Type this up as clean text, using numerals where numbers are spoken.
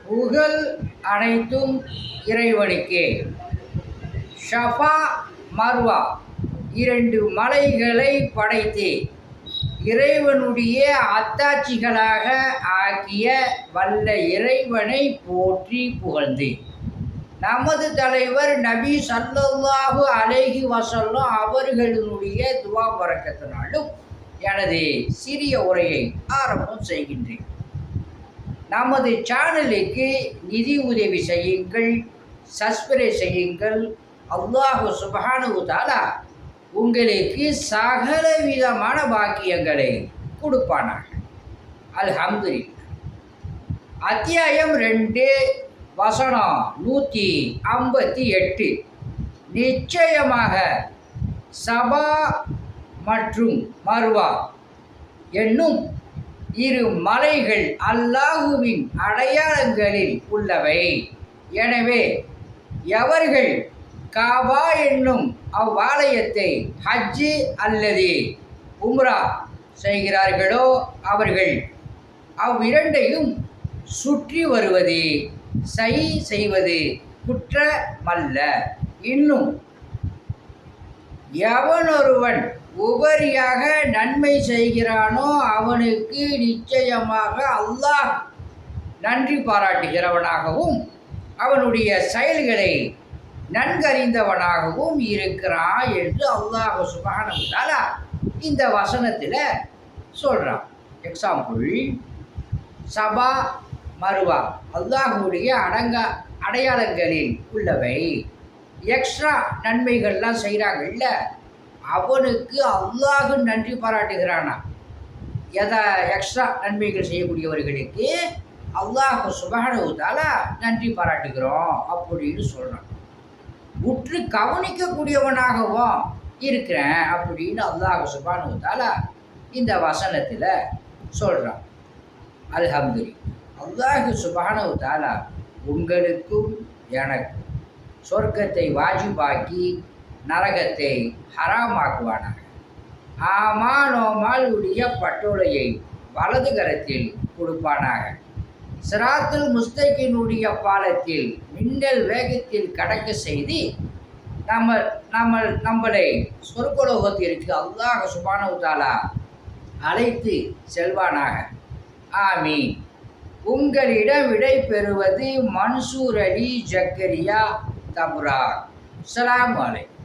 புகழ் அனைத்தும் இறைவனுக்கே. ஷஃபா மர்வா 2 மலைகளை படைத்து இறைவனுடைய அத்தாட்சிகளாக ஆக்கிய வல்ல இறைவனை போற்றி புகழ்ந்து நமது தலைவர் நபி ஸல்லல்லாஹு அலைஹி வஸல்லம் அவர்களுடைய துவா பரக்கத்தினாலும் எனது சிறிய உரையை ஆரம்பம் செய்கின்றேன். நமது சேனலுக்கு நிதி உதவி செய்யுங்கள், சப்ஸ்கிரைப் செய்யுங்கள். அல்லாஹு சுப்ஹானஹு தஆலா உங்களுக்கு சகல விதமான பாக்கியங்களை கொடுப்பானாக. அல்ஹம்துலில்லாஹ். அத்தியாயம் 2 வசனம் 158. நிச்சயமாக சபா மற்றும் மர்வா என்னும் 2 மலைகள் அல்லாஹுவின் அடையாளங்களில் உள்ளவை. எனவே எவர்கள் காபா என்னும் அவ்வாலயத்தை ஹஜ்ஜு அல்லது உம்ரா செய்கிறார்களோ அவர்கள் அவ்விரண்டையும் சுற்றி வருவது செய்வது குற்றமல்ல. இன்னும் எவனொருவன் உபரியாக நன்மை செய்கிறானோ அவனுக்கு நிச்சயமாக அல்லாஹ் நன்றி பாராட்டுகிறவனாகவும் அவனுடைய செயல்களை நன்கறிந்தவனாகவும் இருக்கிறான் என்று அல்லாஹ் சுப்ஹானஹு தஆலா இந்த வசனத்தில் சொல்கிறான். எக்ஸாம்பிள், சபா மர்வா அல்லாஹுடைய அடையாளங்களில் உள்ளவை. எக்ஸ்ட்ரா நன்மைகள்லாம் செய்கிறாங்கல்ல, அவனுக்கு அல்லாஹ் நன்றி பாராட்டுகிறானா. எதை எக்ஸ்ட்ரா நன்மைகள் செய்யக்கூடியவர்களுக்கு அல்லாஹ் சுப்ஹானஹு தஆலா நன்றி பாராட்டுகிறோம் அப்படின்னு சொல்கிறான். உற்று கவனிக்கக்கூடியவனாகவும் இருக்கிறேன் அப்படின்னு அல்லாஹ் சுப்ஹானஹு தஆலா இந்த வசனத்தில் சொல்கிறான். அல்ஹம்துலில்லாஹ். அல்லாஹ் சுப்ஹானஹு தஆலா உங்களுக்கும் எனக்கும் சொர்க்கத்தை வாஜிபாக்கி நரகத்தை ஹராமாக்குவானாக. ஆமானோமாளுடைய பட்டோலையை வலது கரத்தில் கொடுப்பானாக. சிராத்துல் முஸ்தகீனுடைய பாலத்தில் மின்னல் வேகத்தில் கடக்க செய்து நம்மளை சொர்க்கலோகத்திற்கு அல்லாஹ் சுப்ஹானஹு தஆலா அழைத்து செல்வானாக. ஆமீன். உங்களிடம் விடை பெறுவது மன்சூர் அலி ஜக்கரியா தபுரா. அஸ்ஸலாமு அலைக்கும்.